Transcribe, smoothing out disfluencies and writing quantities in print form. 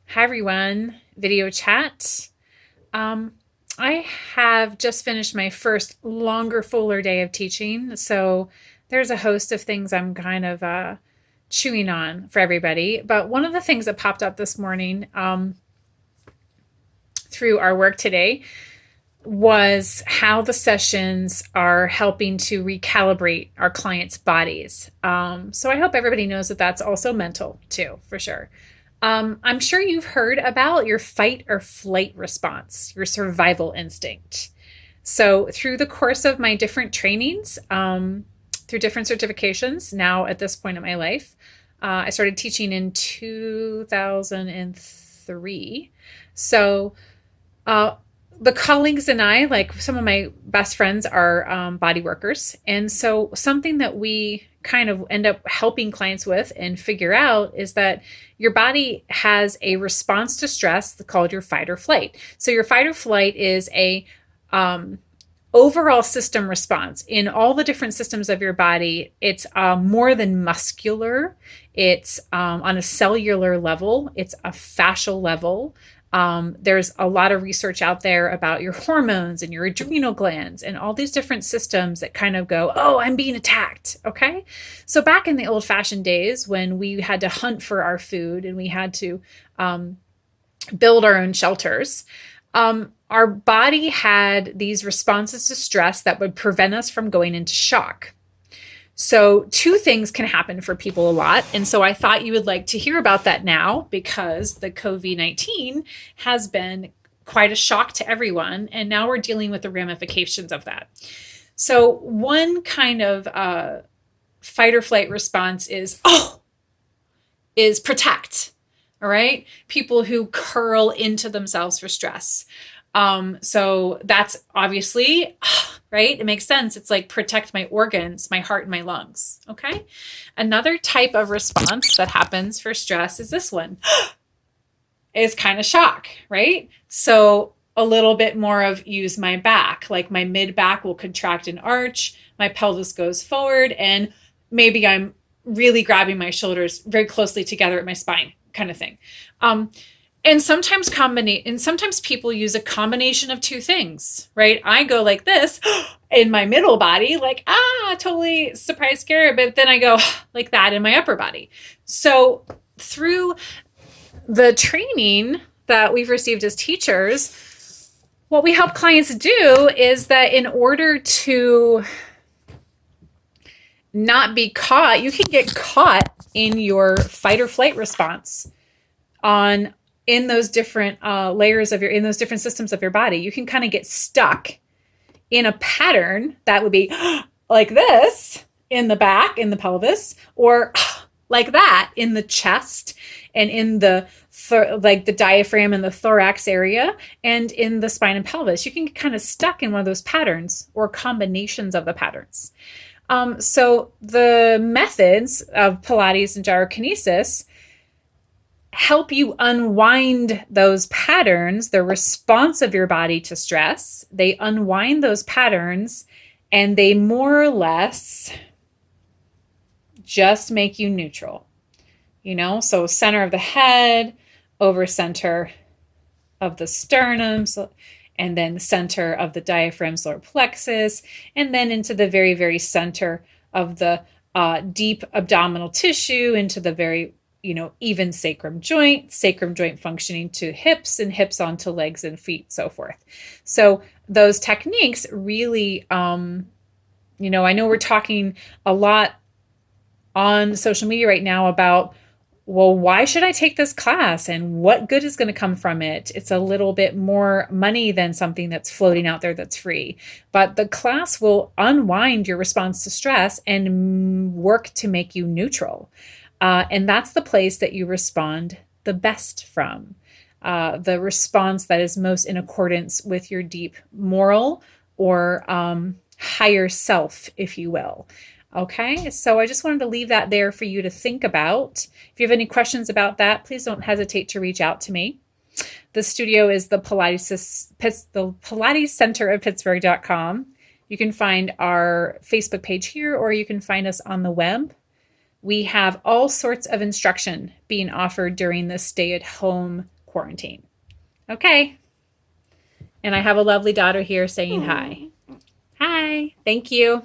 Hi everyone, video chat. Um, I have just finished my first longer, fuller day of teaching, so there's a host of things I'm kind of chewing on for everybody. But one of the things that popped up this morning through our work today was how the sessions are helping to recalibrate our clients' bodies. So I hope everybody knows that that's also mental too, for sure. I'm sure you've heard about your fight or flight response, your survival instinct. So, through the course of my different trainings, through different certifications, now at this point in my life, I started teaching in 2003. So, uh, the colleagues and I, like some of my best friends, are body workers. And so, something that we kind of end up helping clients with and figure out is that your body has a response to stress called your fight or flight. So, your fight or flight is a um, overall system response in all the different systems of your body. It's more than muscular. It's on a cellular level. It's a fascial level. There's a lot of research out there about your hormones and your adrenal glands and all these different systems that kind of go, oh, I'm being attacked. Okay. So back in the old fashioned days when we had to hunt for our food and we had to build our own shelters, our body had these responses to stress that would prevent us from going into shock. So, two things can happen for people a lot. And so, I thought you would like to hear about that now because the COVID-19 has been quite a shock to everyone. And now we're dealing with the ramifications of that. So, one kind of fight or flight response is protect. All right. People who curl into themselves for stress. So that's obviously, right? It makes sense. It's like protect my organs, my heart, and my lungs. Okay. Another type of response that happens for stress is this one is kind of shock, right? So a little bit more of use my back, like my mid back will contract and arch, my pelvis goes forward, and maybe I'm really grabbing my shoulders very closely together at my spine, kind of thing. And sometimes people use a combination of two things, right? I go like this in my middle body, like, totally surprise, scare, but then I go like that in my upper body. So through the training that we've received as teachers, what we help clients do is that in order to not be caught, you can get caught in your fight or flight response in those different layers of in those different systems of your body. You can kind of get stuck in a pattern that would be like this in the back, in the pelvis, or like that in the chest and in the like the diaphragm and the thorax area and in the spine and pelvis. You can get kind of stuck in one of those patterns or combinations of the patterns. So the methods of Pilates and gyrokinesis help you unwind those patterns, the response of your body to stress. They unwind those patterns and they more or less just make you neutral. So center of the head, over center of the sternum, and then center of the diaphragm, solar plexus, and then into the very, very center of the deep abdominal tissue, into the very even sacrum joint functioning to hips and hips onto legs and feet, so forth. So those techniques really, I know we're talking a lot on social media right now about, well, why should I take this class and what good is going to come from it? It's a little bit more money than something that's floating out there that's free. But the class will unwind your response to stress and work to make you neutral. And that's the place that you respond the best from, the response that is most in accordance with your deep moral or higher self, if you will. Okay, so I just wanted to leave that there for you to think about. If you have any questions about that, please don't hesitate to reach out to me. The studio is the Pilates Center of Pittsburgh.com. You can find our Facebook page here, or you can find us on the web. We have all sorts of instruction being offered during this stay-at-home quarantine. Okay. And I have a lovely daughter here saying hi. Hi. Thank you.